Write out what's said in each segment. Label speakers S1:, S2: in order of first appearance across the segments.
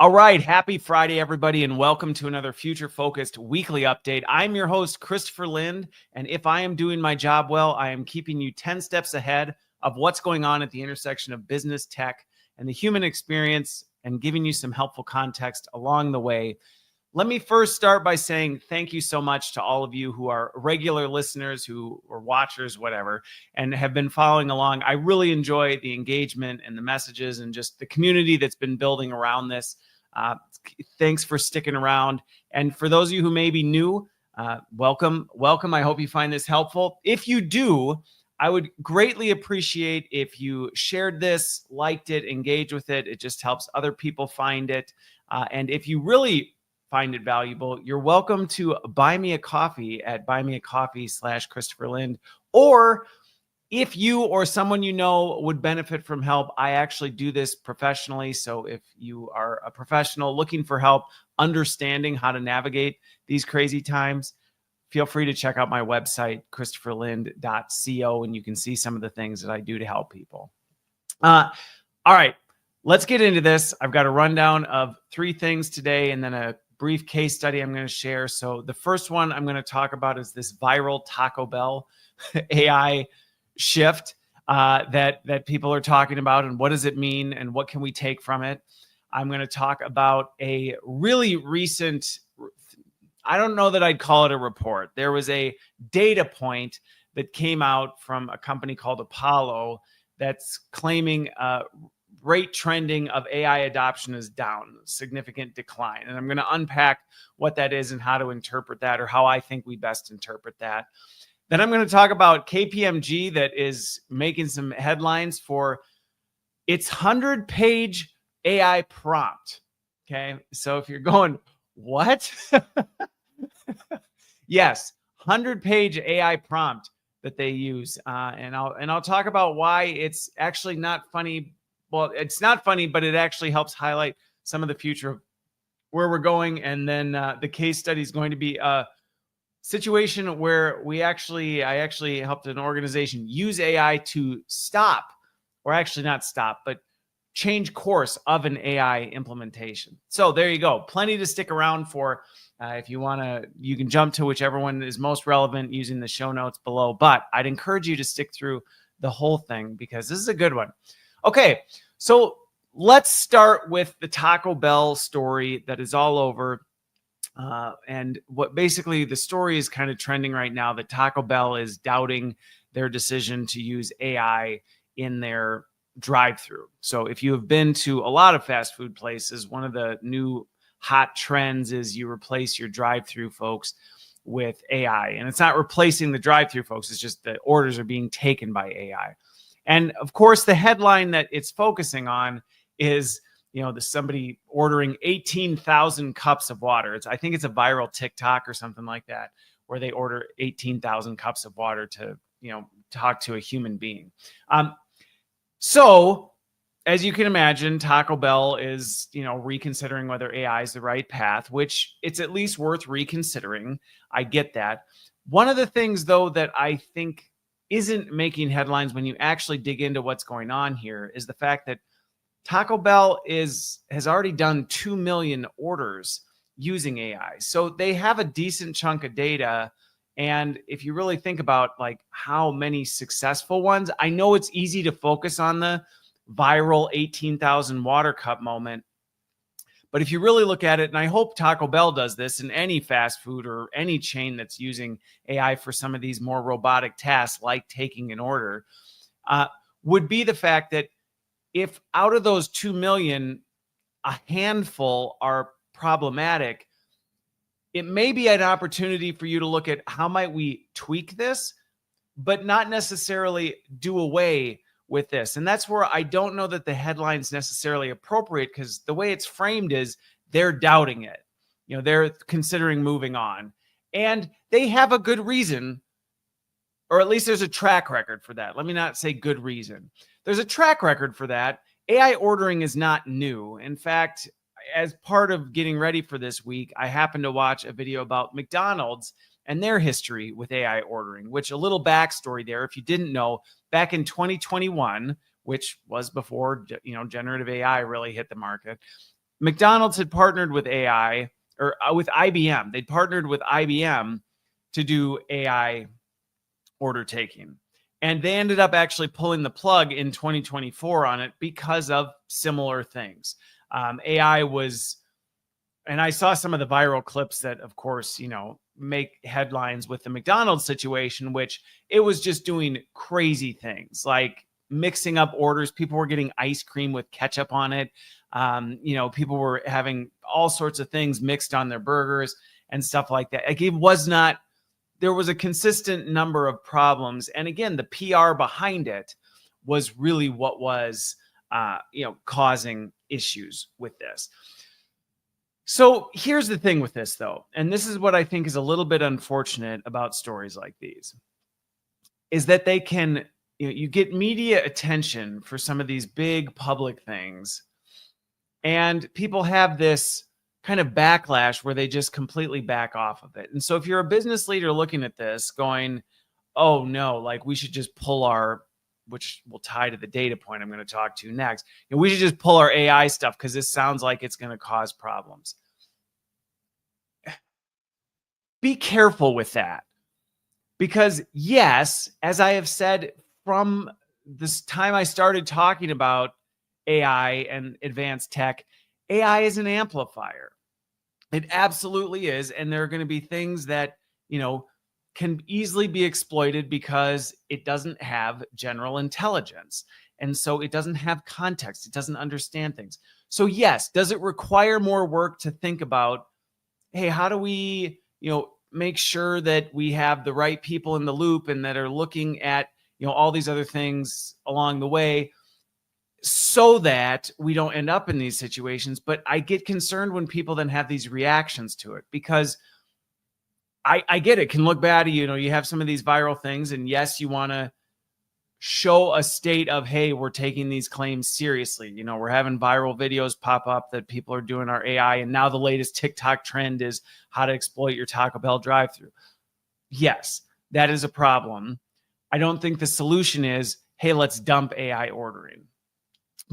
S1: All right. Happy Friday, everybody, and welcome to another future-focused weekly update. I'm your host, Christopher Lind, and if I am doing my job well, I am keeping you 10 steps ahead of what's going on at the intersection of business, tech, and the human experience, and giving you some helpful context along the way. Let me first start by saying thank you so much to all of you who are regular listeners, who are watchers, whatever, and have been following along. I really enjoy the engagement and the messages and just the community that's been building around this. Thanks for sticking around. And for those of you who may be new, welcome. I hope you find this helpful. If you do, I would greatly appreciate if you shared this, liked it, engaged with it. It just helps other people find it. And if you really find it valuable, you're welcome to buy me a coffee at buymeacoffee.com/Christopher Lind. Or if you or someone you know would benefit from help, I actually do this professionally. So if you are a professional looking for help understanding how to navigate these crazy times, feel free to check out my website, christopherlind.co, and you can see some of the things that I do to help people. All right, let's get into this. I've got a rundown of 3 things today and then a brief case study I'm going to share. So the first one I'm going to talk about is this viral Taco Bell AI shift that people are talking about, and what does it mean and what can we take from it. I'm going to talk about a really recent, I don't know that I'd call it a report. There was a data point that came out from a company called Apollo that's claiming rate trending of AI adoption is down, significant decline. And I'm going to unpack what that is and how to interpret that, or how I think we best interpret that. Then I'm going to talk about KPMG that is making some headlines for its 100-page AI prompt. Okay. So if you're going, what? Yes, 100-page AI prompt that they use. And I'll talk about why it's actually not funny. Well, it's not funny, but it actually helps highlight some of the future of where we're going. And then the case study is going to be a situation where I actually helped an organization use AI to stop, or actually not stop, but change course of an AI implementation. So there you go. Plenty to stick around for. If you want to, you can jump to whichever one is most relevant using the show notes below. But I'd encourage you to stick through the whole thing because this is a good one. Okay, so let's start with the Taco Bell story that is all over. And what basically the story is kind of trending right now, that Taco Bell is doubting their decision to use AI in their drive-thru. So if you have been to a lot of fast food places, one of the new hot trends is you replace your drive-thru folks with AI. And it's not replacing the drive-thru folks, it's just the orders are being taken by AI. And of course, the headline that it's focusing on is, somebody ordering 18,000 cups of water. I think it's a viral TikTok or something like that, where they order 18,000 cups of water to, talk to a human being. So as you can imagine, Taco Bell is, reconsidering whether AI is the right path, which it's at least worth reconsidering. I get that. One of the things, though, that I think isn't making headlines when you actually dig into what's going on here is the fact that Taco Bell has already done 2 million orders using AI. So they have a decent chunk of data. And if you really think about like how many successful ones, I know it's easy to focus on the viral 18,000 water cup moment. But if you really look at it, and I hope Taco Bell does this in any fast food or any chain that's using AI for some of these more robotic tasks like taking an order, would be the fact that if out of those 2 million, a handful are problematic, it may be an opportunity for you to look at how might we tweak this, but not necessarily do away with this. And that's where I don't know that the headline's necessarily appropriate, because the way it's framed is they're doubting it. They're considering moving on. And they have a good reason, or at least there's a track record for that. Let me not say good reason. There's a track record for that. AI ordering is not new. In fact, as part of getting ready for this week, I happened to watch a video about McDonald's and their history with AI ordering, which, a little backstory there, if you didn't know, back in 2021, which was before, generative AI really hit the market, McDonald's had partnered with AI or with IBM. They'd partnered with IBM to do AI order taking. And they ended up actually pulling the plug in 2024 on it because of similar things. AI was, and I saw some of the viral clips that, of course, make headlines with the McDonald's situation, which it was just doing crazy things like mixing up orders. People were getting ice cream with ketchup on it. People were having all sorts of things mixed on their burgers and stuff like that. Like, it was not, there was a consistent number of problems. And again, the PR behind it was really what was, causing issues with this. So here's the thing with this, though, and this is what I think is a little bit unfortunate about stories like these, is that they can, you get media attention for some of these big public things, and people have this kind of backlash where they just completely back off of it. And so if you're a business leader looking at this going, oh no, like we should just pull our, which will tie to the data point I'm going to talk to next, we should just pull our AI stuff because this sounds like it's going to cause problems. Be careful with that, because yes, as I have said from this time I started talking about AI and advanced tech, AI is an amplifier. It absolutely is. And there are going to be things that, can easily be exploited because it doesn't have general intelligence. And so it doesn't have context. It doesn't understand things. So yes, does it require more work to think about, hey, how do we, make sure that we have the right people in the loop and that are looking at, all these other things along the way, so that we don't end up in these situations. But I get concerned when people then have these reactions to it, because I get it can look bad. You have some of these viral things, and yes, you want to show a state of, hey, we're taking these claims seriously. We're having viral videos pop up that people are doing our AI. And now the latest TikTok trend is how to exploit your Taco Bell drive-thru. Yes, that is a problem. I don't think the solution is, hey, let's dump AI ordering,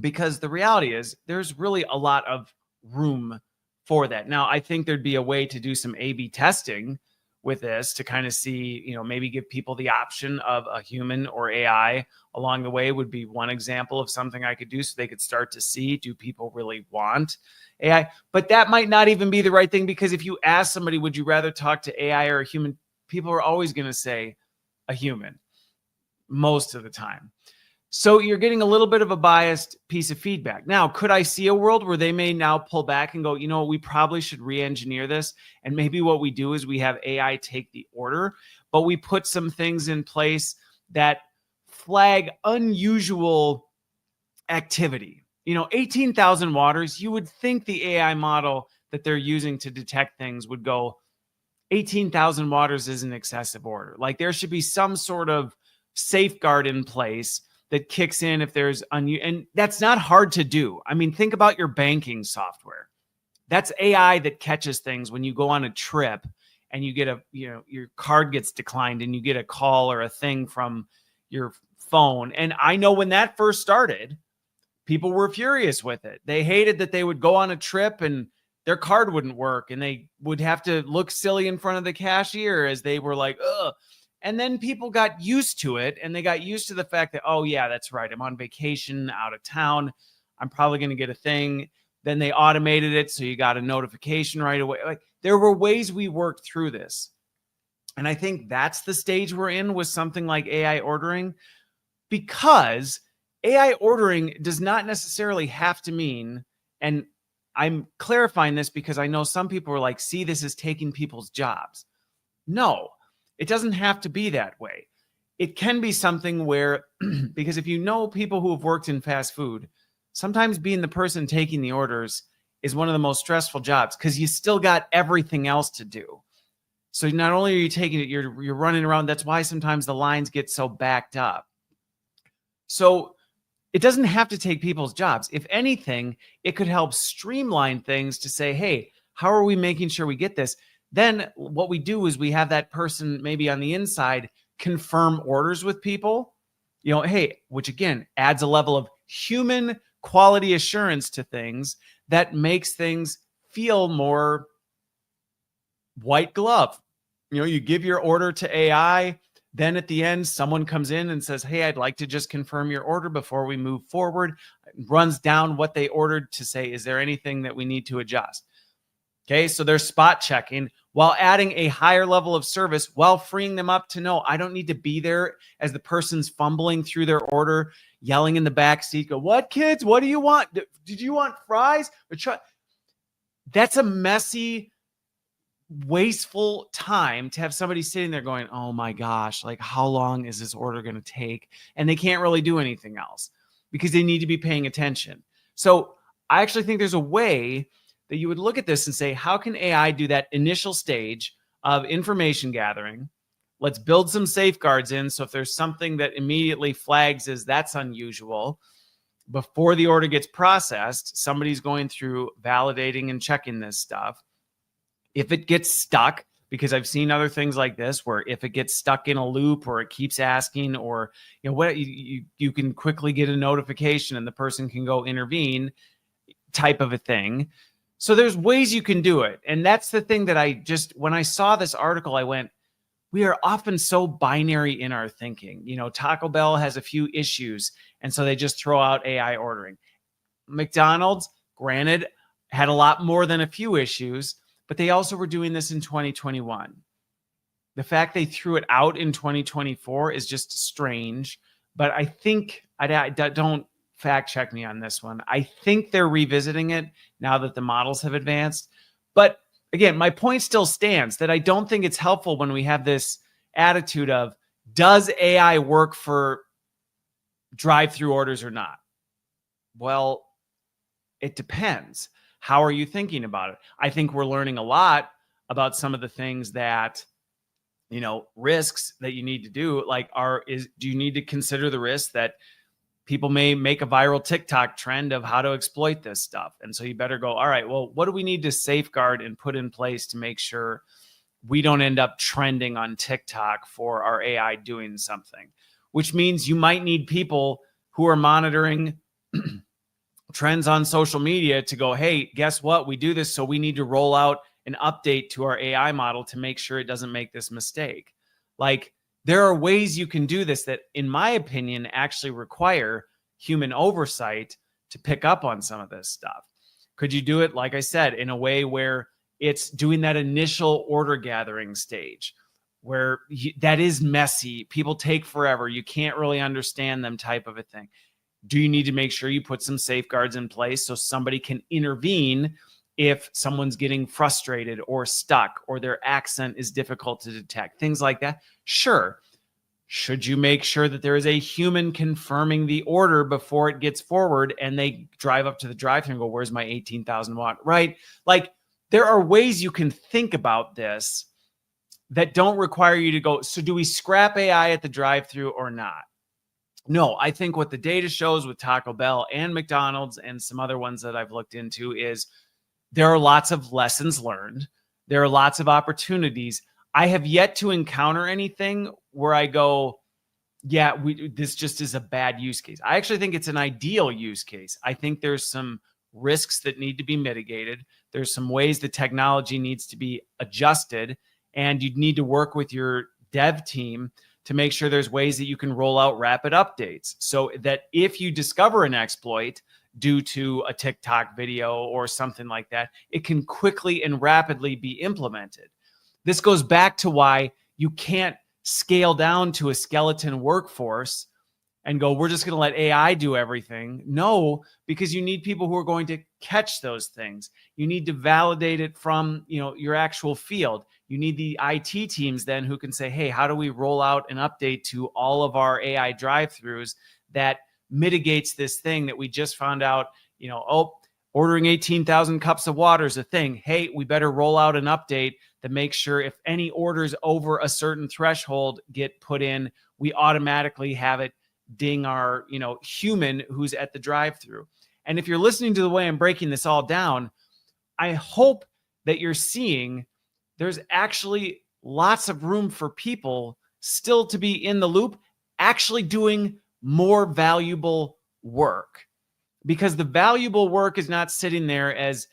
S1: because the reality is there's really a lot of room for that. Now, I think there'd be a way to do some A/B testing with this to kind of see, maybe give people the option of a human or AI along the way would be one example of something I could do, so they could start to see, do people really want AI? But that might not even be the right thing, because if you ask somebody, would you rather talk to AI or a human? People are always going to say a human most of the time. So you're getting a little bit of a biased piece of feedback. Now, could I see a world where they may now pull back and go, we probably should re-engineer this? And maybe what we do is we have AI take the order, but we put some things in place that flag unusual activity. 18,000 waters, you would think the AI model that they're using to detect things would go, 18,000 waters is an excessive order. Like, there should be some sort of safeguard in place that kicks in if there's and that's not hard to do. I mean, think about your banking software. That's AI that catches things when you go on a trip and you get your card gets declined and you get a call or a thing from your phone. And I know when that first started, people were furious with it. They hated that they would go on a trip and their card wouldn't work and they would have to look silly in front of the cashier as they were like, ugh. And then people got used to it, and they got used to the fact that, oh yeah, that's right, I'm on vacation out of town, I'm probably going to get a thing. Then they automated it, so you got a notification right away. Like, there were ways we worked through this. And I think that's the stage we're in with something like AI ordering, because AI ordering does not necessarily have to mean, and I'm clarifying this because I know some people are like, see, this is taking people's jobs. No. It doesn't have to be that way. It can be something where, because if you know people who have worked in fast food, sometimes being the person taking the orders is one of the most stressful jobs, because you still got everything else to do. So not only are you taking it, you're running around. That's why sometimes the lines get so backed up. So it doesn't have to take people's jobs. If anything, it could help streamline things to say, hey, how are we making sure we get this? Then what we do is we have that person maybe on the inside confirm orders with people, hey, which again adds a level of human quality assurance to things that makes things feel more white glove. You give your order to AI, then at the end, someone comes in and says, hey, I'd like to just confirm your order before we move forward. Runs down what they ordered to say, is there anything that we need to adjust? Okay, so they're spot checking while adding a higher level of service, while freeing them up to know I don't need to be there as the person's fumbling through their order, yelling in the back seat, go, what kids, what do you want? Did you want fries? That's a messy, wasteful time to have somebody sitting there going, oh my gosh, like how long is this order going to take? And they can't really do anything else because they need to be paying attention. So I actually think there's a way that you would look at this and say, how can AI do that initial stage of information gathering? Let's build some safeguards in. So if there's something that immediately flags as that's unusual, before the order gets processed, somebody's going through validating and checking this stuff. If it gets stuck, because I've seen other things like this where if it gets stuck in a loop or it keeps asking, or what you can quickly get a notification and the person can go intervene, type of a thing. So there's ways you can do it. And that's the thing that when I saw this article, I went, we are often so binary in our thinking. Taco Bell has a few issues, and so they just throw out AI ordering. McDonald's, granted, had a lot more than a few issues, but they also were doing this in 2021. The fact they threw it out in 2024 is just strange, but I think, I don't fact check me on this one, I think they're revisiting it now that the models have advanced. But again, my point still stands that I don't think it's helpful when we have this attitude of, does AI work for drive-through orders or not? Well, it depends. How are you thinking about it? I think we're learning a lot about some of the things that, risks that you need to do. Like, do you need to consider the risk that people may make a viral TikTok trend of how to exploit this stuff? And so you better go, all right, well, what do we need to safeguard and put in place to make sure we don't end up trending on TikTok for our AI doing something? Which means you might need people who are monitoring trends on social media to go, hey, guess what? We do this, so we need to roll out an update to our AI model to make sure it doesn't make this mistake. Like, there are ways you can do this that, in my opinion, actually require human oversight to pick up on some of this stuff. Could you do it, like I said, in a way where it's doing that initial order gathering stage where that is messy, people take forever, you can't really understand them, type of a thing? Do you need to make sure you put some safeguards in place so somebody can intervene if someone's getting frustrated or stuck or their accent is difficult to detect? Things like that. Sure. Should you make sure that there is a human confirming the order before it gets forward and they drive up to the drive-thru and go, where's my 18,000 watt? Right? Like, there are ways you can think about this that don't require you to go, so do we scrap AI at the drive-thru or not? No, I think what the data shows with Taco Bell and McDonald's and some other ones that I've looked into is there are lots of lessons learned. There are lots of opportunities. I have yet to encounter anything where I go, yeah, this just is a bad use case. I actually think it's an ideal use case. I think there's some risks that need to be mitigated. There's some ways the technology needs to be adjusted, and you need to work with your dev team to make sure there's ways that you can roll out rapid updates so that if you discover an exploit due to a TikTok video or something like that, it can quickly and rapidly be implemented. This goes back to why you can't scale down to a skeleton workforce and go, we're just going to let AI do everything. No, because you need people who are going to catch those things. You need to validate it from, your actual field. You need the IT teams then who can say, hey, how do we roll out an update to all of our AI drive-thrus that mitigates this thing that we just found out, ordering 18,000 cups of water is a thing. Hey, we better roll out an update that makes sure if any orders over a certain threshold get put in, we automatically have it ding our, human who's at the drive-thru. And if you're listening to the way I'm breaking this all down, I hope that you're seeing there's actually lots of room for people still to be in the loop, actually doing more valuable work. because the valuable work is not sitting there as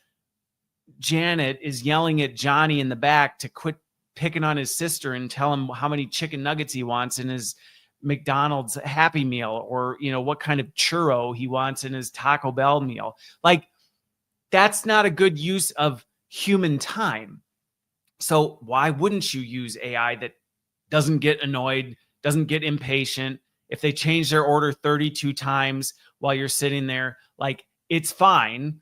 S1: Janet is yelling at Johnny in the back to quit picking on his sister and tell him how many chicken nuggets he wants in his McDonald's Happy Meal, or, what kind of churro he wants in his Taco Bell meal. Like, that's not a good use of human time. So why wouldn't you use AI that doesn't get annoyed, doesn't get impatient? If they change their order 32 times while you're sitting there, like, it's fine.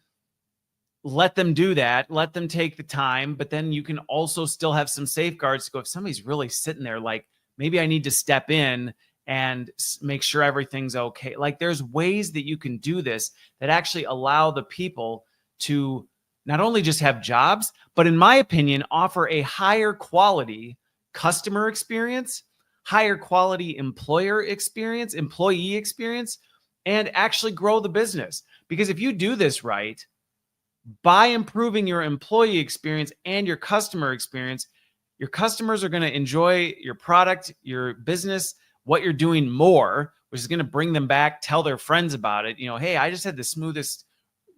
S1: Let them do that. Let them take the time. But then you can also still have some safeguards to go, if somebody's really sitting there, like, maybe I need to step in and make sure everything's okay. Like, there's ways that you can do this that actually allow the people to not only just have jobs, but in my opinion, offer a higher quality customer experience, higher quality employee experience, and actually grow the business. Because if you do this right, by improving your employee experience and your customer experience, your customers are going to enjoy your product, your business, what you're doing more, which is going to bring them back, tell their friends about it. Hey, I just had the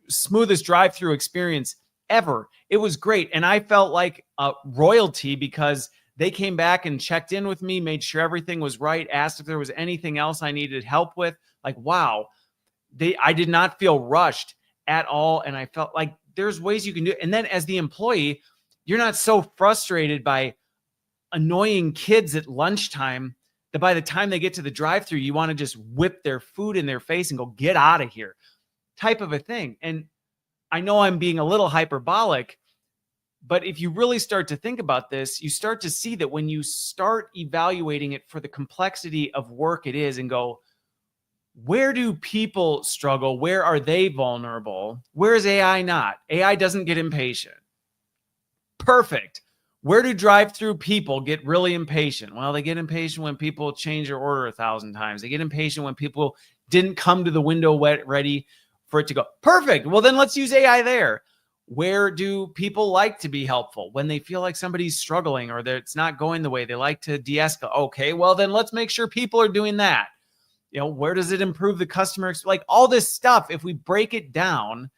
S1: smoothest drive-through experience ever. It was great. And I felt like a royalty because they came back and checked in with me, made sure everything was right, asked if there was anything else I needed help with. Like, wow, I did not feel rushed at all. And I felt like there's ways you can do it. And then as the employee, you're not so frustrated by annoying kids at lunchtime that by the time they get to the drive-thru, you want to just whip their food in their face and go, get out of here, type of a thing. And I know I'm being a little hyperbolic, but if you really start to think about this, you start to see that when you start evaluating it for the complexity of work it is and go, where do people struggle? Where are they vulnerable? Where is AI not? AI doesn't get impatient. Perfect. Where do drive-through people get really impatient? Well, they get impatient when people change their order 1,000 times. They get impatient when people didn't come to the window ready for it to go. Perfect. Well, then let's use AI there. Where do people like to be helpful? When they feel like somebody's struggling or that it's not going the way they like to de-escalate. Okay, well, then let's make sure people are doing that. Where does it improve the customer experience? Like, all this stuff, if we break it down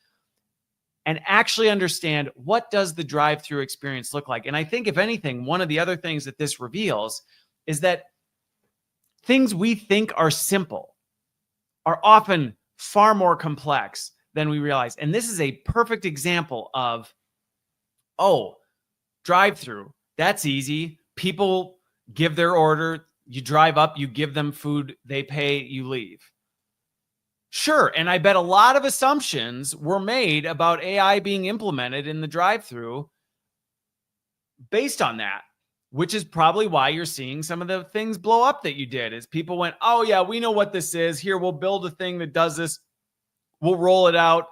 S1: and actually understand what does the drive-through experience look like. And I think, if anything, one of the other things that this reveals is that things we think are simple are often far more complex than we realize. And this is a perfect example of, drive-through, that's easy. People give their order, you drive up, you give them food, they pay, you leave. Sure. And I bet a lot of assumptions were made about AI being implemented in the drive-through based on that, which is probably why you're seeing some of the things blow up that you did, is people went, oh yeah, we know what this is. Here, we'll build a thing that does this. We'll roll it out.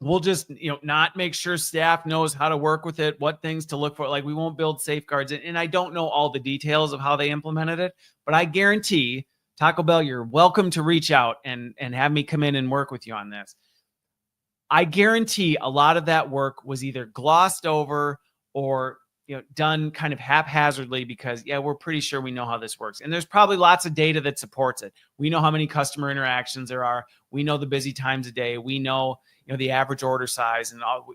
S1: We'll just, not make sure staff knows how to work with it, what things to look for. Like, we won't build safeguards. And I don't know all the details of how they implemented it, but I guarantee, Taco Bell, you're welcome to reach out and have me come in and work with you on this. I guarantee a lot of that work was either glossed over or done kind of haphazardly because, we're pretty sure we know how this works. And there's probably lots of data that supports it. We know how many customer interactions there are. We know the busy times a day. We know, the average order size and all.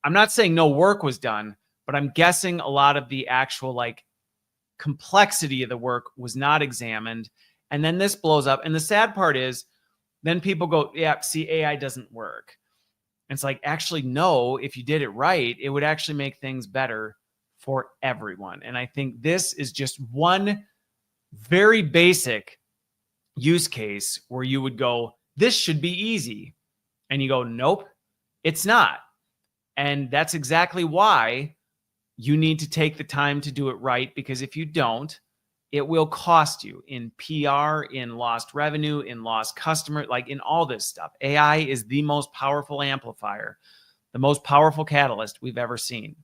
S1: I'm not saying no work was done, but I'm guessing a lot of the actual complexity of the work was not examined. And then this blows up. And the sad part is then people go, see, AI doesn't work. And it's like, actually, no, if you did it right, it would actually make things better for everyone. And I think this is just one very basic use case where you would go, this should be easy. And you go, nope, it's not. And that's exactly why you need to take the time to do it right, because if you don't, it will cost you in PR, in lost revenue, in lost customer, in all this stuff. AI is the most powerful amplifier, the most powerful catalyst we've ever seen.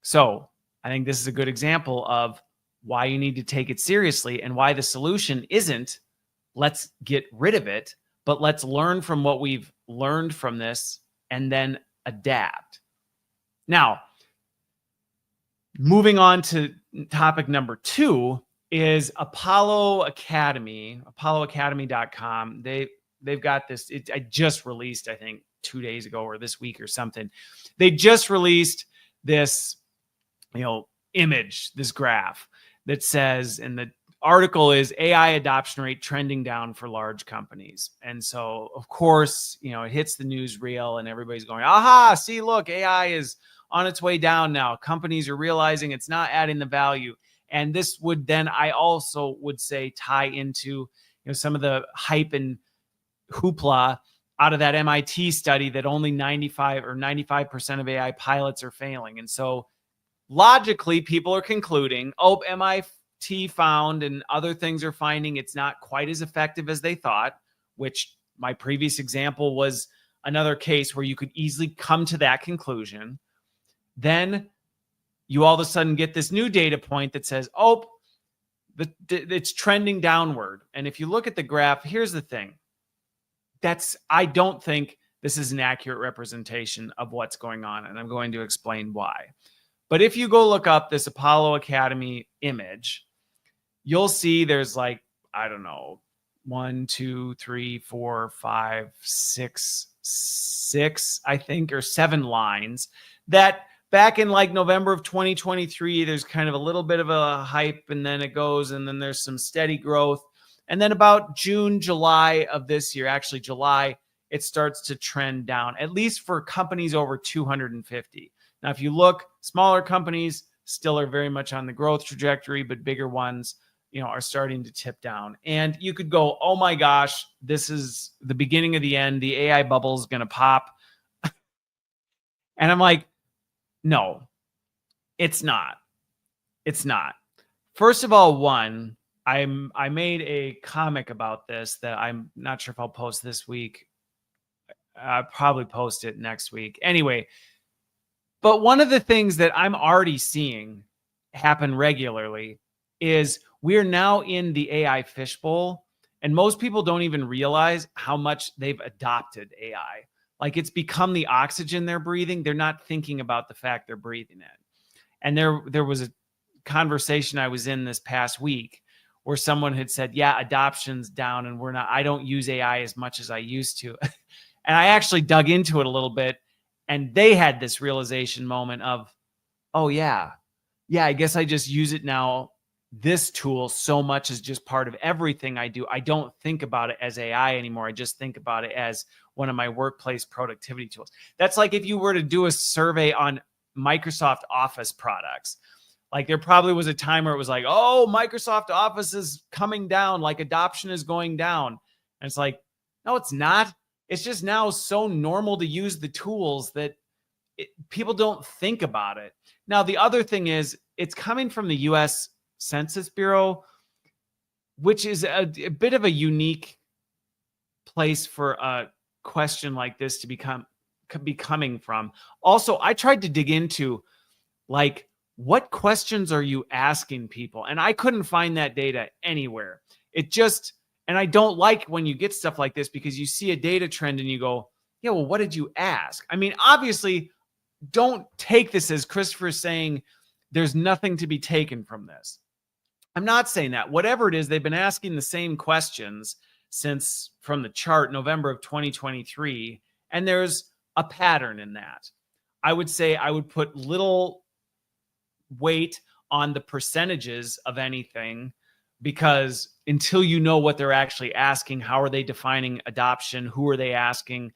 S1: So I think this is a good example of why you need to take it seriously and why the solution isn't let's get rid of it, but let's learn from what we've learned from this and then adapt. Now, moving on to topic number 2 is Apollo Academy, apolloacademy.com. they've got this. I just released, I think 2 days ago or this week or something. They just released this, image, this graph that says, and the article is AI adoption rate trending down for large companies. And so, of course, it hits the newsreel and everybody's going, aha, see, look, AI is on its way down now. Companies are realizing it's not adding the value. And this would then, I also would say, tie into some of the hype and hoopla out of that MIT study that only 95% of AI pilots are failing. And so logically, people are concluding, MIT found and other things are finding it's not quite as effective as they thought, which my previous example was another case where you could easily come to that conclusion. Then you all of a sudden get this new data point that says, it's trending downward. And if you look at the graph, here's the thing. I don't think this is an accurate representation of what's going on, and I'm going to explain why. But if you go look up this Apollo Academy image, you'll see there's 1, 2, 3, 4, 5, 6, I think, or 7 lines that back in November of 2023, there's kind of a little bit of a hype, and then it goes, and then there's some steady growth. And then about June, July of this year, actually July, it starts to trend down, at least for companies over 250. Now, if you look, smaller companies still are very much on the growth trajectory, but bigger ones, are starting to tip down. And you could go, oh my gosh, this is the beginning of the end. The AI bubble is going to pop. And I'm like, no, it's not. It's not. First of all, I made a comic about this that I'm not sure if I'll post this week. I'll probably post it next week. Anyway, but one of the things that I'm already seeing happen regularly is we're now in the AI fishbowl, and most people don't even realize how much they've adopted AI. It's become the oxygen they're breathing. They're not thinking about the fact they're breathing it. And there was a conversation I was in this past week where someone had said, yeah, adoption's down and I don't use AI as much as I used to. And I actually dug into it a little bit, and they had this realization moment of, oh yeah, I guess I just use it now. This tool so much is just part of everything I do. I don't think about it as AI anymore. I just think about it as one of my workplace productivity tools. That's like if you were to do a survey on Microsoft Office products. There probably was a time where it was Microsoft Office is coming down, adoption is going down. And it's no, it's not. It's just now so normal to use the tools that people don't think about it. Now, the other thing is it's coming from the US Census Bureau, which is a bit of a unique place for a question like this to be coming from. Also, I tried to dig into what questions are you asking people? And I couldn't find that data anywhere. And I don't like when you get stuff like this because you see a data trend and you go, yeah, well, what did you ask? I mean, obviously, don't take this as Christopher saying there's nothing to be taken from this. I'm not saying that. Whatever it is, they've been asking the same questions since from the chart, November of 2023. And there's a pattern in that. I would say I would put little weight on the percentages of anything, because until you know what they're actually asking, how are they defining adoption? Who are they asking?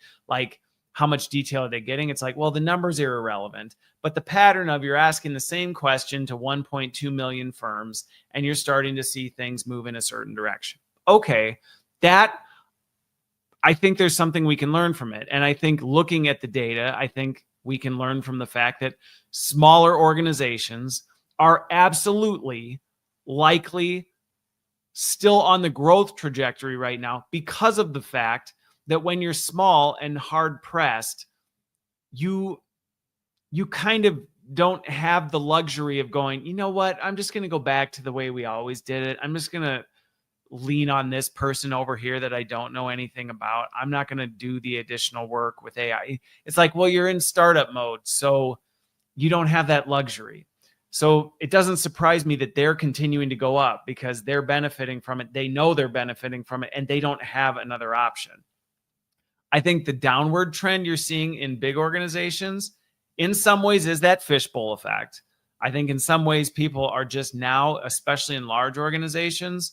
S1: How much detail are they getting? It's well, the numbers are irrelevant, but the pattern of you're asking the same question to 1.2 million firms and you're starting to see things move in a certain direction. Okay, I think there's something we can learn from it. And I think looking at the data, I think we can learn from the fact that smaller organizations are absolutely likely still on the growth trajectory right now because of the fact that when you're small and hard pressed, you kind of don't have the luxury of going, you know what, I'm just going to go back to the way we always did it. I'm just going to lean on this person over here that I don't know anything about. I'm not going to do the additional work with AI. It's well, you're in startup mode, so you don't have that luxury. So it doesn't surprise me that they're continuing to go up because they're benefiting from it. They know they're benefiting from it and they don't have another option. I think the downward trend you're seeing in big organizations, in some ways, is that fishbowl effect. I think in some ways people are just now, especially in large organizations,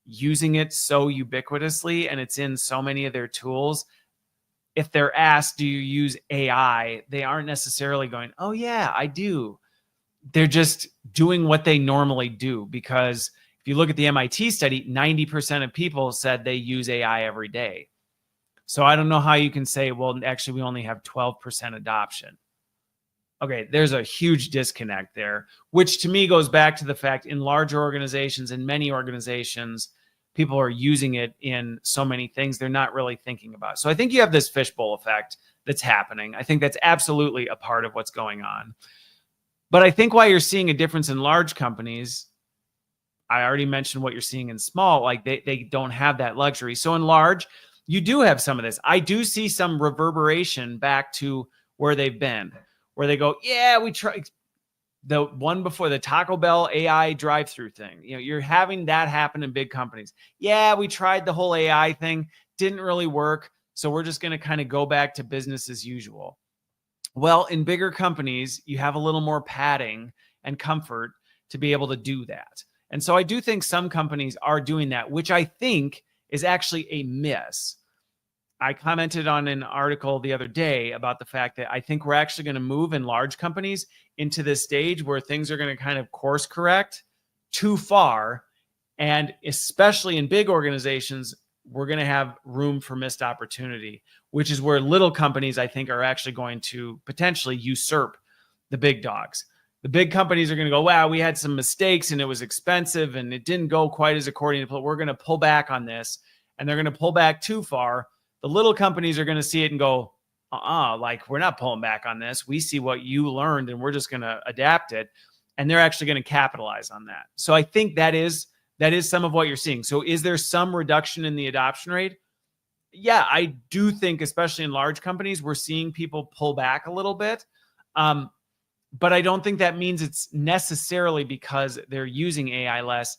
S1: using it so ubiquitously, and it's in so many of their tools. If they're asked, do you use AI? They aren't necessarily going, oh yeah, I do. They're just doing what they normally do, because if you look at the MIT study, 90% of people said they use AI every day. So I don't know how you can say, well, actually, we only have 12% adoption. Okay, there's a huge disconnect there, which to me goes back to the fact in larger organizations, in many organizations, people are using it in so many things they're not really thinking about. So I think you have this fishbowl effect that's happening. I think that's absolutely a part of what's going on. But I think why you're seeing a difference in large companies, I already mentioned what you're seeing in small, like they don't have that luxury. So in large, you do have some of this. I do see some reverberation back to where they've been, where they go, yeah, we tried the one before, the Taco Bell AI drive-through thing. You know, you're having that happen in big companies. Yeah, we tried the whole AI thing, didn't really work. So we're just going to kind of go back to business as usual. Well, in bigger companies, you have a little more padding and comfort to be able to do that. And so I do think some companies are doing that, which I think is actually a miss. I commented on an article the other day about the fact that I think we're actually going to move in large companies into this stage where things are going to kind of course correct too far. And especially in big organizations, we're going to have room for missed opportunity, which is where little companies, I think, are actually going to potentially usurp the big dogs. The big companies are going to go, wow, we had some mistakes and it was expensive and it didn't go quite as according to plan. We're going to pull back on this, and they're going to pull back too far. The little companies are going to see it and go, like, we're not pulling back on this. We see what you learned and we're just going to adapt it. And they're actually going to capitalize on that. So I think that is some of what you're seeing. So is there some reduction in the adoption rate? Yeah, I do think, especially in large companies, we're seeing people pull back a little bit. But I don't think that means it's necessarily because they're using AI less.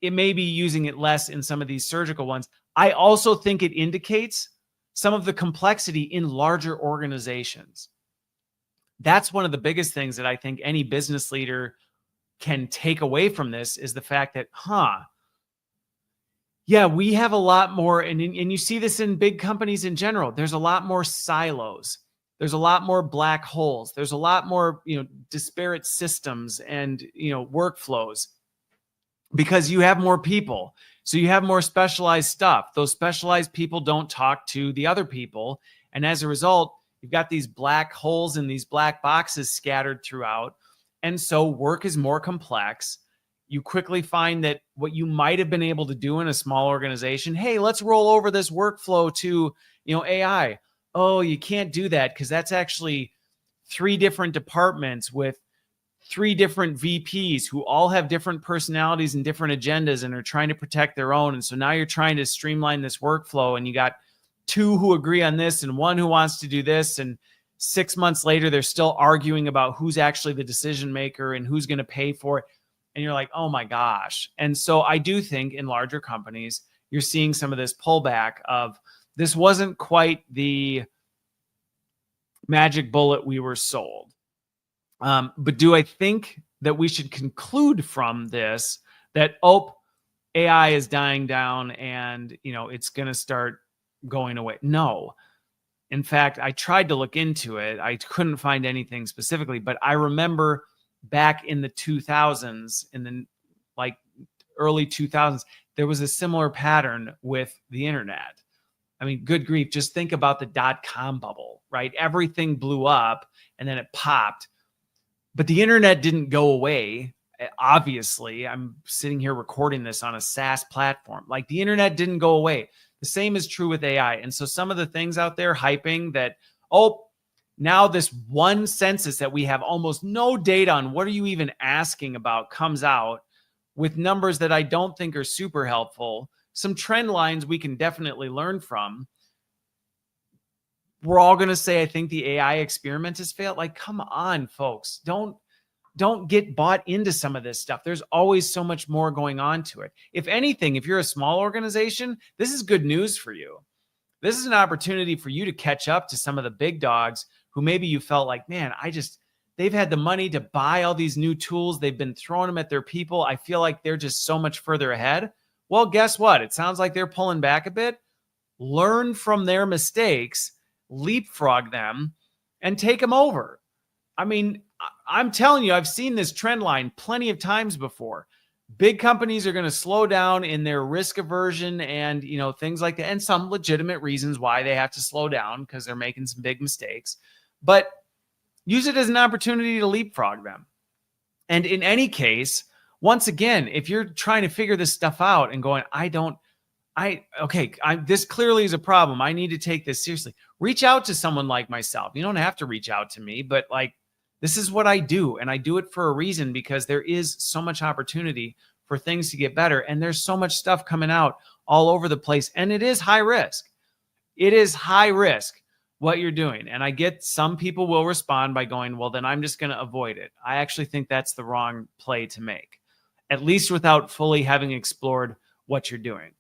S1: It may be using it less in some of these surgical ones. I also think it indicates some of the complexity in larger organizations. That's one of the biggest things that I think any business leader can take away from this, is the fact that, yeah, we have a lot more, and you see this in big companies in general. There's a lot more silos. There's a lot more black holes. There's a lot more, disparate systems and, workflows, because you have more people. So you have more specialized stuff. Those specialized people don't talk to the other people. And as a result, you've got these black holes and these black boxes scattered throughout. And so work is more complex. You quickly find that what you might have been able to do in a small organization, hey, let's roll over this workflow to, AI. Oh, you can't do that because that's actually 3 different departments with 3 different VPs who all have different personalities and different agendas and are trying to protect their own. And so now you're trying to streamline this workflow, and you got 2 who agree on this and 1 who wants to do this. And 6 months later, they're still arguing about who's actually the decision maker and who's going to pay for it. And you're like, oh my gosh. And so I do think in larger companies, you're seeing some of this pullback of, this wasn't quite the magic bullet we were sold. But do I think that we should conclude from this that, AI is dying down and, it's going to start going away? No. In fact, I tried to look into it. I couldn't find anything specifically, but I remember back in the 2000s, in the early 2000s, there was a similar pattern with the internet. I mean, good grief, just think about the .com bubble, right? Everything blew up and then it popped. But the internet didn't go away. Obviously, I'm sitting here recording this on a SaaS platform. Like, the internet didn't go away. The same is true with AI. And so some of the things out there hyping that, now this one census that we have almost no data on, what are you even asking about, comes out with numbers that I don't think are super helpful. Some trend lines we can definitely learn from. We're all going to say, I think the AI experiment has failed. Like, come on, folks. Don't get bought into some of this stuff. There's always so much more going on to it. If anything, if you're a small organization, this is good news for you. This is an opportunity for you to catch up to some of the big dogs who maybe you felt like, man, they've had the money to buy all these new tools. They've been throwing them at their people. I feel like they're just so much further ahead. Well, guess what? It sounds like they're pulling back a bit. Learn from their mistakes, leapfrog them, and take them over. I mean, I'm telling you, I've seen this trend line plenty of times before. Big companies are going to slow down in their risk aversion and, things like that, and some legitimate reasons why they have to slow down because they're making some big mistakes. But use it as an opportunity to leapfrog them. And in any case, once again, if you're trying to figure this stuff out and going, this clearly is a problem, I need to take this seriously, reach out to someone like myself. You don't have to reach out to me, but this is what I do. And I do it for a reason, because there is so much opportunity for things to get better. And there's so much stuff coming out all over the place. And it is high risk. It is high risk what you're doing. And I get some people will respond by going, well, then I'm just going to avoid it. I actually think that's the wrong play to make, at least without fully having explored what you're doing.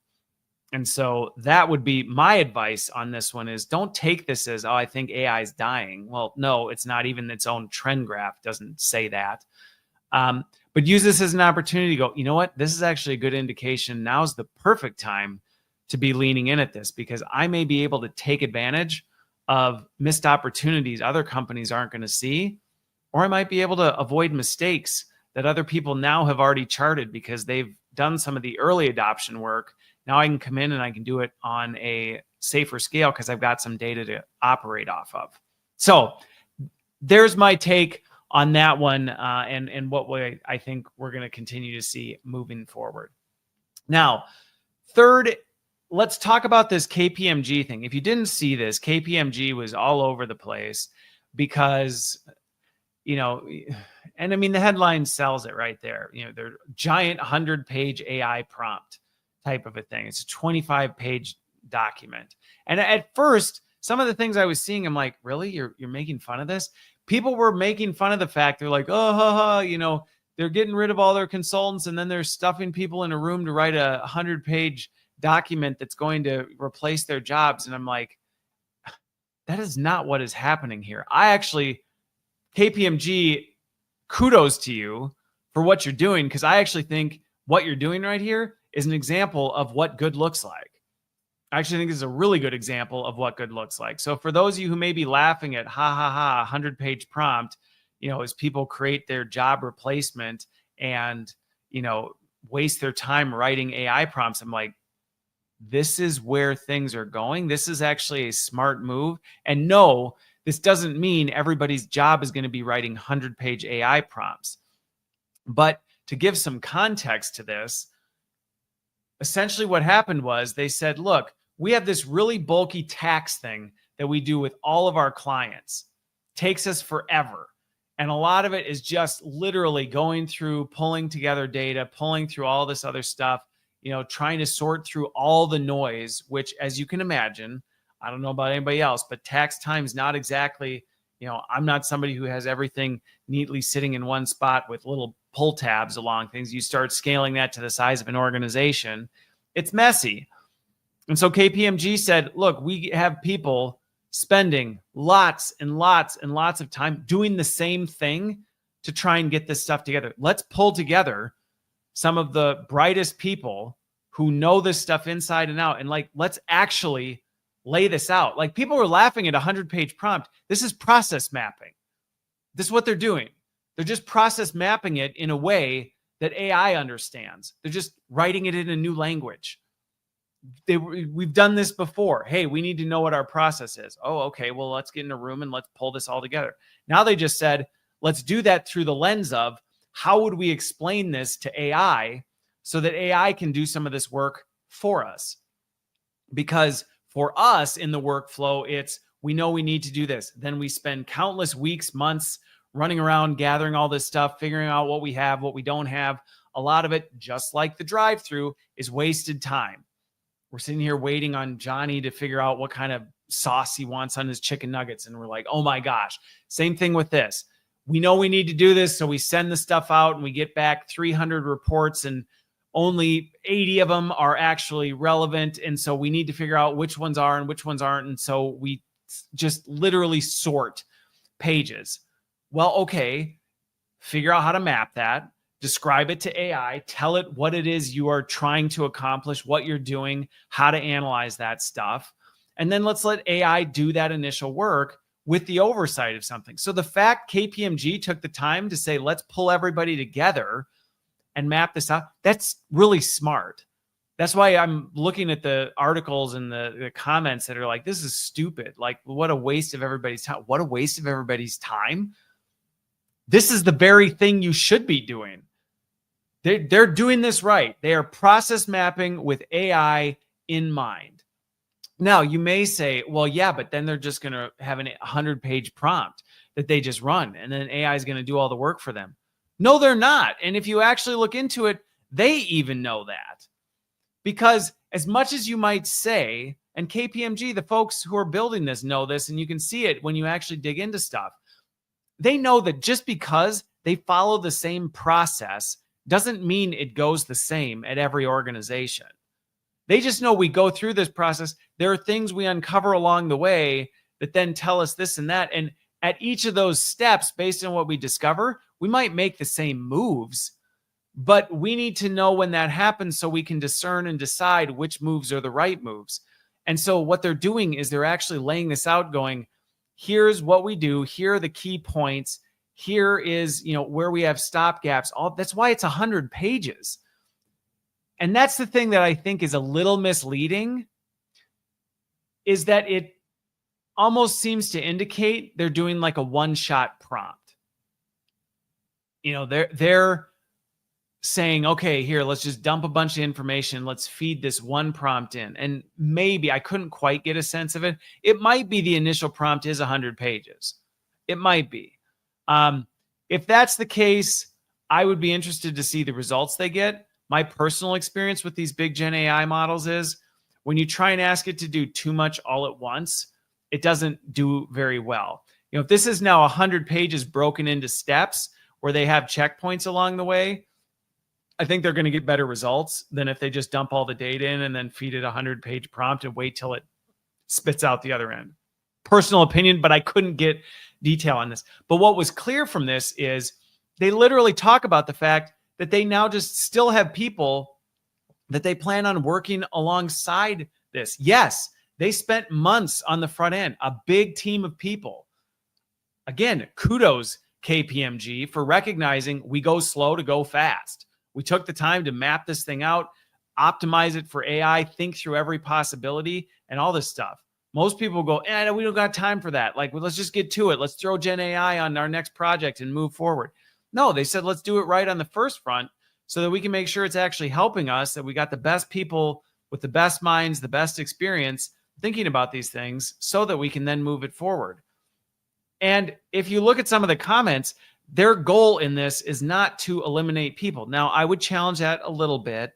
S1: And so that would be my advice on this one, is don't take this as, I think AI is dying. Well, no, it's not. Even its own trend graph doesn't say that. But use this as an opportunity to go, you know what? This is actually a good indication. Now's the perfect time to be leaning in at this, because I may be able to take advantage of missed opportunities other companies aren't going to see, or I might be able to avoid mistakes that other people now have already charted because they've done some of the early adoption work. Now I can come in and I can do it on a safer scale because I've got some data to operate off of. So there's my take on that one, and what way I think we're going to continue to see moving forward. Now, third, let's talk about this KPMG thing. If you didn't see this, KPMG was all over the place because, and I mean, the headline sells it right there. They're giant 100-page AI prompt type of a thing. It's a 25-page document. And at first, some of the things I was seeing, I'm like, really? You're making fun of this? People were making fun of the fact, they're like, they're getting rid of all their consultants, and then they're stuffing people in a room to write a 100-page document that's going to replace their jobs. And I'm like, that is not what is happening here. KPMG, kudos to you for what you're doing, because I actually think what you're doing right here is an example of what good looks like. I actually think this is a really good example of what good looks like. So for those of you who may be laughing at 100-page prompt, as people create their job replacement and, waste their time writing AI prompts, I'm like, this is where things are going. This is actually a smart move. And no, this doesn't mean everybody's job is going to be writing 100-page AI prompts. But to give some context to this, essentially what happened was they said, look, we have this really bulky tax thing that we do with all of our clients. Takes us forever. And a lot of it is just literally going through, pulling together data, pulling through all this other stuff, trying to sort through all the noise, which, as you can imagine, I don't know about anybody else, but tax time is not exactly, I'm not somebody who has everything neatly sitting in one spot with little pull tabs along things. You start scaling that to the size of an organization, it's messy. And so KPMG said, look, we have people spending lots and lots and lots of time doing the same thing to try and get this stuff together. Let's pull together some of the brightest people who know this stuff inside and out. And let's actually lay this out. People were laughing at a 100-page prompt. This is process mapping. This is what they're doing. They're just process mapping it in a way that AI understands. They're just writing it in a new language. We've done this before. Hey, we need to know what our process is. Oh, okay. Well, let's get in a room and let's pull this all together. Now they just said, let's do that through the lens of how would we explain this to AI so that AI can do some of this work for us? Because for us in the workflow, we know we need to do this. Then we spend countless weeks, months running around, gathering all this stuff, figuring out what we have, what we don't have. A lot of it, just like the drive-through, is wasted time. We're sitting here waiting on Johnny to figure out what kind of sauce he wants on his chicken nuggets. And we're like, oh my gosh, same thing with this. We know we need to do this. So we send the stuff out and we get back 300 reports and only 80 of them are actually relevant. And so we need to figure out which ones are and which ones aren't. And so we just literally sort pages. Well, okay, figure out how to map that, describe it to AI, tell it what it is you are trying to accomplish, what you're doing, how to analyze that stuff. And then let's let AI do that initial work with the oversight of something. So the fact KPMG took the time to say, let's pull everybody together and map this out, that's really smart. That's why I'm looking at the articles and the comments that are like, this is stupid. Like, what a waste of everybody's time. What a waste of everybody's time. This is the very thing you should be doing. They're doing this right. They are process mapping with AI in mind. Now, you may say, well, yeah, but then they're just going to have a 100-page prompt that they just run, and then AI is going to do all the work for them. No, they're not. And if you actually look into it, they even know that. Because as much as you might say, and KPMG, the folks who are building this know this, and you can see it when you actually dig into stuff, they know that just because they follow the same process doesn't mean it goes the same at every organization. They just know we go through this process. There are things we uncover along the way that then tell us this and that. And at each of those steps, based on what we discover, we might make the same moves, but we need to know when that happens so we can discern and decide which moves are the right moves. And so what they're doing is they're actually laying this out going, here's what we do. Here are the key points. Here is, where we have stop gaps. That's why it's 100 pages. And that's the thing that I think is a little misleading, is that it almost seems to indicate they're doing like a one-shot prompt. They're saying, okay, here, let's just dump a bunch of information. Let's feed this one prompt in. And maybe I couldn't quite get a sense of it. It might be the initial prompt is 100 pages. It might be. If that's the case, I would be interested to see the results they get. My personal experience with these big Gen AI models is when you try and ask it to do too much all at once, it doesn't do very well. If this is now 100 pages broken into steps where they have checkpoints along the way, I think they're going to get better results than if they just dump all the data in and then feed it a 100-page prompt and wait till it spits out the other end. Personal opinion, but I couldn't get detail on this. But what was clear from this is they literally talk about the fact that they now just still have people that they plan on working alongside this. Yes, they spent months on the front end, a big team of people. Again, kudos KPMG for recognizing we go slow to go fast. We took the time to map this thing out, optimize it for AI, think through every possibility and all this stuff. Most people go, we don't got time for that. Like, well, let's just get to it. Let's throw Gen AI on our next project and move forward. No, they said, let's do it right on the first front so that we can make sure it's actually helping us, that we got the best people with the best minds, the best experience thinking about these things so that we can then move it forward. And if you look at some of the comments, their goal in this is not to eliminate people. Now, I would challenge that a little bit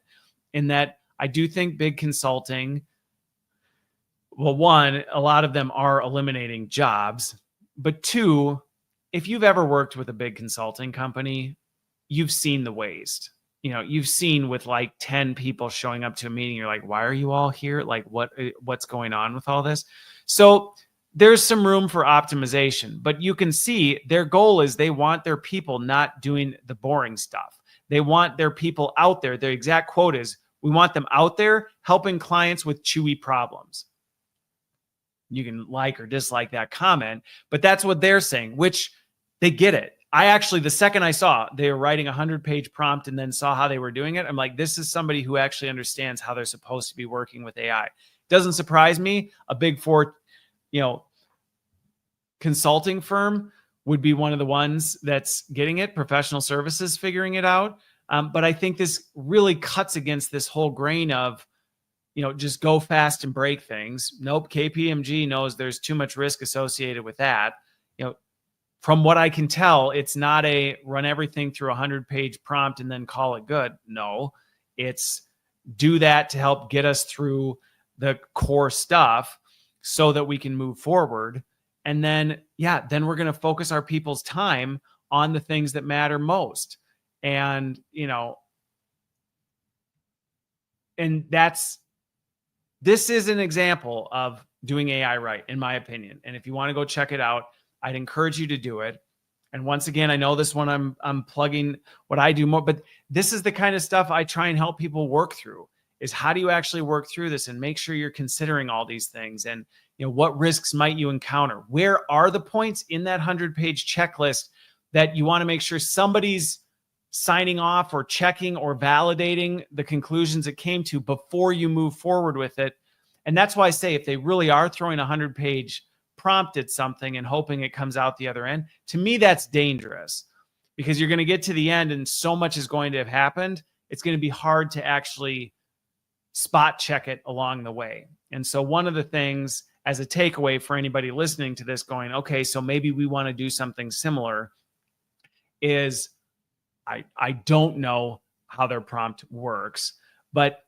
S1: in that I do think big consulting, well, one, a lot of them are eliminating jobs, but two, if you've ever worked with a big consulting company, you've seen the waste. You've seen with like 10 people showing up to a meeting, you're like, why are you all here? Like, what's going on with all this? So there's some room for optimization, but you can see their goal is they want their people not doing the boring stuff. They want their people out there. Their exact quote is, we want them out there helping clients with chewy problems. You can like or dislike that comment, but that's what they're saying, which they get it. I actually, the second I saw they were writing a 100-page prompt and then saw how they were doing it, I'm like, this is somebody who actually understands how they're supposed to be working with AI. Doesn't surprise me. A big four, consulting firm would be one of the ones that's getting it, professional services figuring it out. But I think this really cuts against this whole grain of, just go fast and break things. Nope. KPMG knows there's too much risk associated with that. From what I can tell, it's not a run everything through a 100-page prompt and then call it good. No, it's do that to help get us through the core stuff so that we can move forward. And then, then we're going to focus our people's time on the things that matter most. And, And this is an example of doing AI right, in my opinion. And if you want to go check it out, I'd encourage you to do it. And once again, I know this one I'm plugging what I do more, but this is the kind of stuff I try and help people work through, is how do you actually work through this and make sure you're considering all these things, and what risks might you encounter? Where are the points in that 100-page checklist that you want to make sure somebody's signing off or checking or validating the conclusions it came to before you move forward with it? And that's why I say, if they really are throwing a 100-page prompt at something and hoping it comes out the other end, to me, that's dangerous, because you're going to get to the end and so much is going to have happened. It's going to be hard to actually spot check it along the way. And so one of the things, as a takeaway for anybody listening to this going, okay, so maybe we want to do something similar, is I don't know how their prompt works, but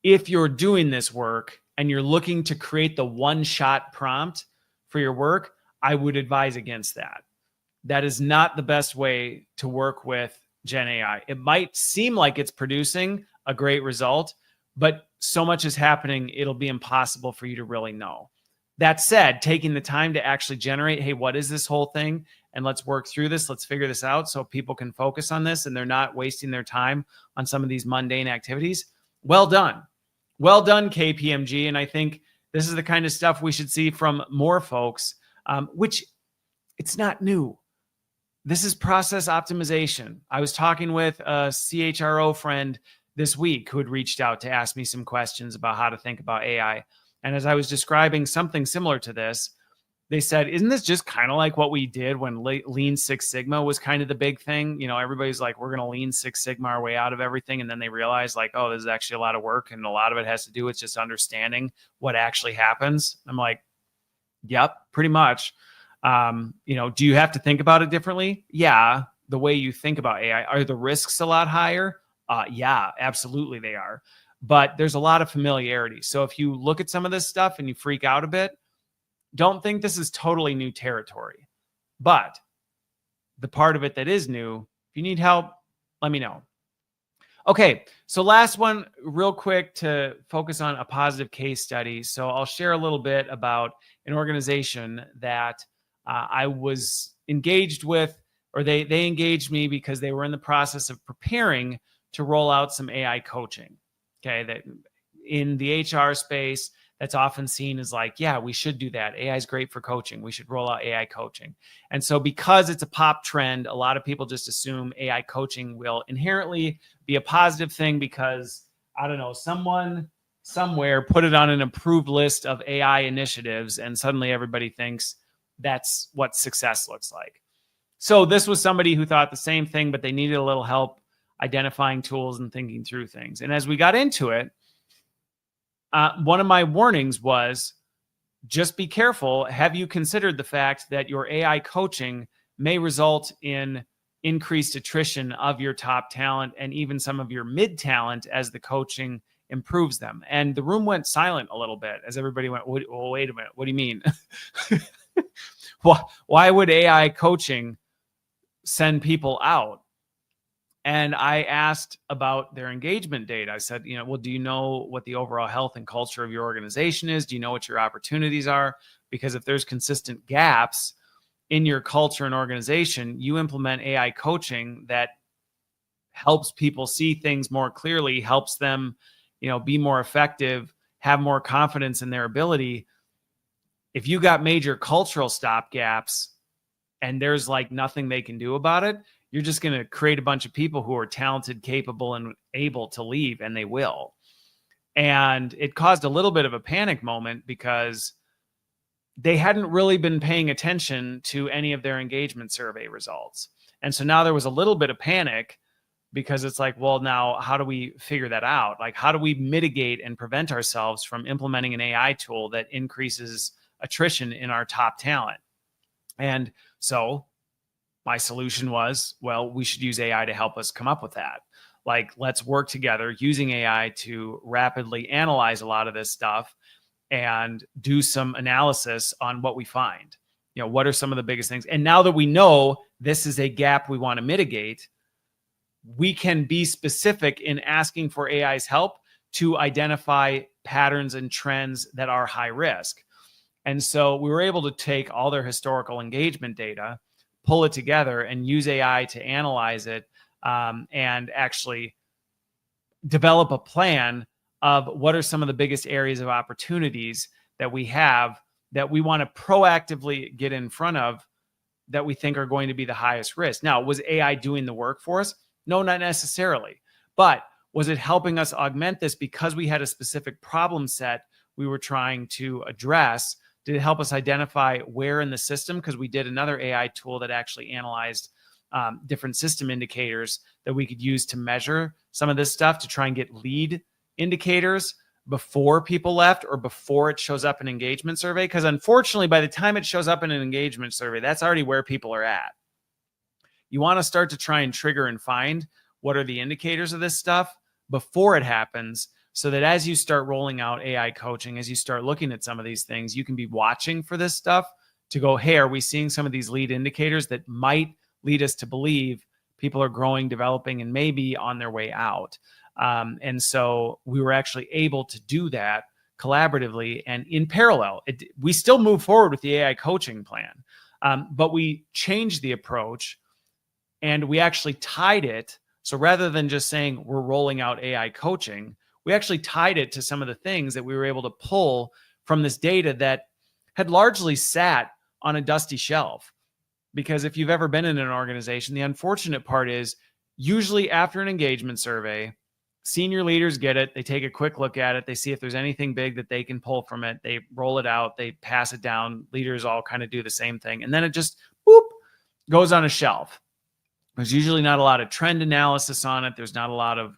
S1: if you're doing this work and you're looking to create the one-shot prompt for your work, I would advise against that. That is not the best way to work with Gen AI. It might seem like it's producing a great result, but so much is happening, it'll be impossible for you to really know. That said, taking the time to actually generate, hey, what is this whole thing? And let's work through this. Let's figure this out so people can focus on this and they're not wasting their time on some of these mundane activities. Well done. Well done, KPMG. And I think this is the kind of stuff we should see from more folks, which it's not new. This is process optimization. I was talking with a CHRO friend this week who had reached out to ask me some questions about how to think about AI. And as I was describing something similar to this, they said, isn't this just kind of like what we did when Lean Six Sigma was kind of the big thing? Everybody's like, we're going to Lean Six Sigma our way out of everything. And then they realize like, oh, this is actually a lot of work. And a lot of it has to do with just understanding what actually happens. I'm like, yep, pretty much. Do you have to think about it differently? Yeah. The way you think about AI, are the risks a lot higher? Yeah, absolutely they are. But there's a lot of familiarity. So if you look at some of this stuff and you freak out a bit, don't think this is totally new territory. But the part of it that is new, if you need help, let me know. Okay, so last one, real quick, to focus on a positive case study. So I'll share a little bit about an organization that I was engaged with, or they engaged me because they were in the process of preparing to roll out some AI coaching. Okay, that in the HR space, that's often seen as like, yeah, we should do that. AI is great for coaching. We should roll out AI coaching. And so because it's a pop trend, a lot of people just assume AI coaching will inherently be a positive thing because, I don't know, someone somewhere put it on an approved list of AI initiatives, and suddenly everybody thinks that's what success looks like. So this was somebody who thought the same thing, but they needed a little help identifying tools and thinking through things. And as we got into it, one of my warnings was, just be careful. Have you considered the fact that your AI coaching may result in increased attrition of your top talent and even some of your mid talent as the coaching improves them? And the room went silent a little bit as everybody went, well, wait a minute. What do you mean? Why would AI coaching send people out? And I asked about their engagement data. I said, well, do you know what the overall health and culture of your organization is? Do you know what your opportunities are? Because if there's consistent gaps in your culture and organization, you implement AI coaching that helps people see things more clearly, helps them, be more effective, have more confidence in their ability. If you got major cultural stopgaps and there's like nothing they can do about it, you're just going to create a bunch of people who are talented, capable, and able to leave, and they will. And it caused a little bit of a panic moment because they hadn't really been paying attention to any of their engagement survey results. And so now there was a little bit of panic because it's like, well, now how do we figure that out? Like, how do we mitigate and prevent ourselves from implementing an AI tool that increases attrition in our top talent? And so my solution was, well, we should use AI to help us come up with that. Like, let's work together using AI to rapidly analyze a lot of this stuff and do some analysis on what we find. What are some of the biggest things? And now that we know this is a gap we want to mitigate, we can be specific in asking for AI's help to identify patterns and trends that are high risk. And so we were able to take all their historical engagement data, pull it together, and use AI to analyze it, and actually develop a plan of what are some of the biggest areas of opportunities that we have that we want to proactively get in front of, that we think are going to be the highest risk. Now, was AI doing the work for us? No, not necessarily. But was it helping us augment this because we had a specific problem set we were trying to address? Did it help us identify where in the system? Because we did another AI tool that actually analyzed different system indicators that we could use to measure some of this stuff to try and get lead indicators before people left or before it shows up in an engagement survey. Because unfortunately, by the time it shows up in an engagement survey, that's already where people are at. You want to start to try and trigger and find what are the indicators of this stuff before it happens, so that as you start rolling out AI coaching, as you start looking at some of these things, you can be watching for this stuff to go, hey, are we seeing some of these lead indicators that might lead us to believe people are growing, developing, and maybe on their way out? And so we were actually able to do that collaboratively and in parallel. We still move forward with the AI coaching plan, but we changed the approach and we actually tied it. So rather than just saying we're rolling out AI coaching, we actually tied it to some of the things that we were able to pull from this data that had largely sat on a dusty shelf. Because if you've ever been in an organization, the unfortunate part is usually after an engagement survey, senior leaders get it. They take a quick look at it. They see if there's anything big that they can pull from it. They roll it out. They pass it down. Leaders all kind of do the same thing. And then it just, boop, goes on a shelf. There's usually not a lot of trend analysis on it. There's not a lot of,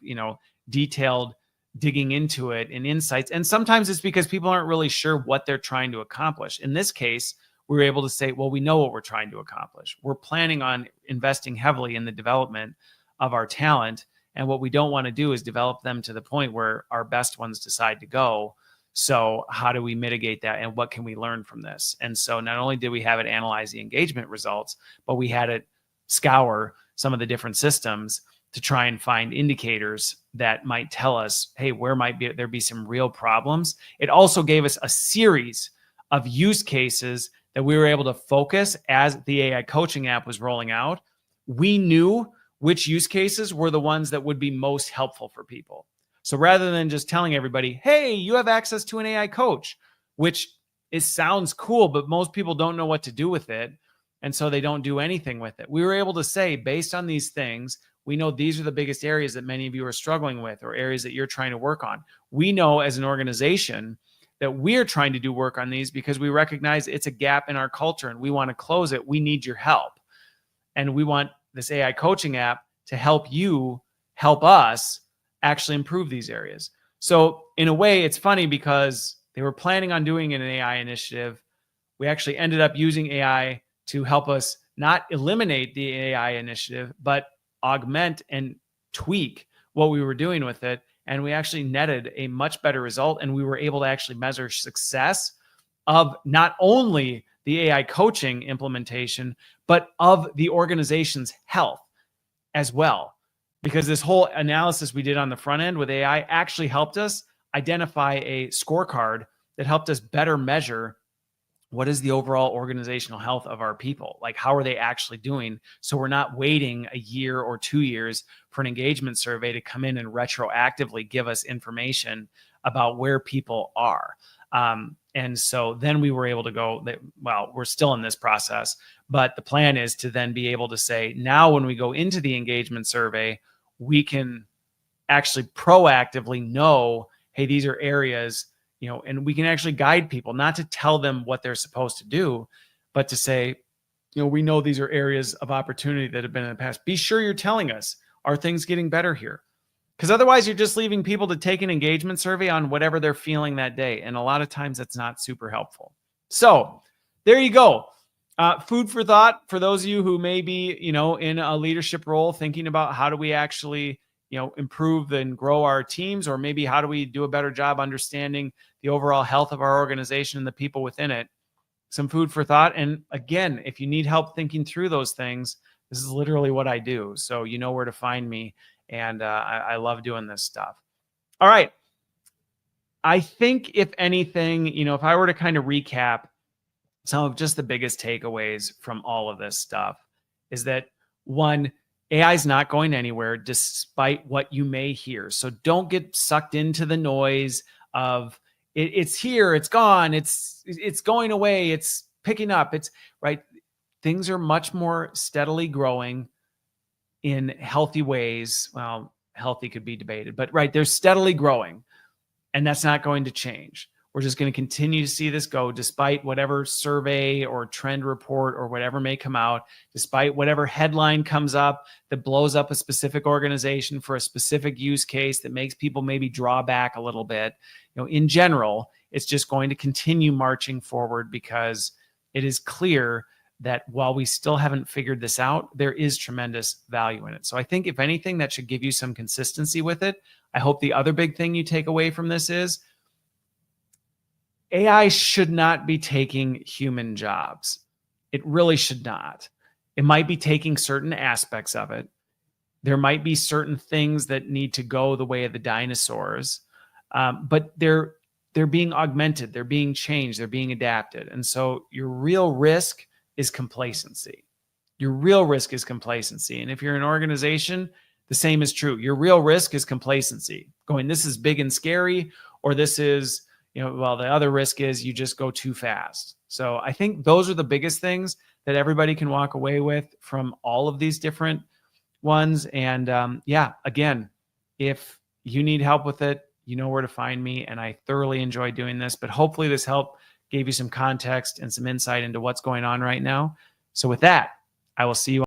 S1: detailed digging into it and insights. And sometimes it's because people aren't really sure what they're trying to accomplish. In this case, we were able to say, well, we know what we're trying to accomplish. We're planning on investing heavily in the development of our talent. And what we don't want to do is develop them to the point where our best ones decide to go. So how do we mitigate that? And what can we learn from this? And so not only did we have it analyze the engagement results, but we had it scour some of the different systems to try and find indicators that might tell us, hey, where might there be some real problems. It also gave us a series of use cases that we were able to focus as the AI coaching app was rolling out. We knew which use cases were the ones that would be most helpful for people. So rather than just telling everybody, hey, you have access to an AI coach, which sounds cool, but most people don't know what to do with it. And so they don't do anything with it. We were able to say, based on these things, we know these are the biggest areas that many of you are struggling with, or areas that you're trying to work on. We know as an organization that we're trying to do work on these because we recognize it's a gap in our culture and we want to close it. We need your help. And we want this AI coaching app to help you help us actually improve these areas. So in a way, it's funny because they were planning on doing an AI initiative. We actually ended up using AI to help us not eliminate the AI initiative, but augment and tweak what we were doing with it. And we actually netted a much better result. And we were able to actually measure success of not only the AI coaching implementation, but of the organization's health as well. Because this whole analysis we did on the front end with AI actually helped us identify a scorecard that helped us better measure what is the overall organizational health of our people? Like, how are they actually doing? So we're not waiting a year or 2 years for an engagement survey to come in and retroactively give us information about where people are. And so then we were able to go, well, we're still in this process, but the plan is to then be able to say, now when we go into the engagement survey, we can actually proactively know, hey, these are areas, and we can actually guide people, not to tell them what they're supposed to do, but to say, we know these are areas of opportunity that have been in the past. Be sure you're telling us, are things getting better here? Because otherwise you're just leaving people to take an engagement survey on whatever they're feeling that day. And a lot of times that's not super helpful. So there you go. Food for thought for those of you who may be, in a leadership role, thinking about how do we actually, improve and grow our teams, or maybe how do we do a better job understanding the overall health of our organization and the people within it. Some food for thought. And again, if you need help thinking through those things, this is literally what I do. So you know where to find me. And I love doing this stuff. All right. I think if anything, if I were to kind of recap some of just the biggest takeaways from all of this stuff is that one, AI is not going anywhere despite what you may hear. So don't get sucked into the noise of it's here, it's gone, it's going away, it's picking up, it's right. Things are much more steadily growing in healthy ways. Well, healthy could be debated, but right, they're steadily growing, and that's not going to change. We're just going to continue to see this go despite whatever survey or trend report or whatever may come out, despite whatever headline comes up that blows up a specific organization for a specific use case that makes people maybe draw back a little bit. In general, it's just going to continue marching forward because it is clear that while we still haven't figured this out, there is tremendous value in it. So I think if anything, that should give you some consistency with it. I hope the other big thing you take away from this is AI should not be taking human jobs. It really should not. It might be taking certain aspects of it. There might be certain things that need to go the way of the dinosaurs, but they're being augmented, they're being changed, they're being adapted. And so your real risk is complacency. Your real risk is complacency. And if you're an organization, the same is true. Your real risk is complacency. Going, this is big and scary, or this is, well, the other risk is you just go too fast. So I think those are the biggest things that everybody can walk away with from all of these different ones. And again, if you need help with it, you know where to find me. And I thoroughly enjoy doing this, but hopefully this help gave you some context and some insight into what's going on right now. So with that, I will see you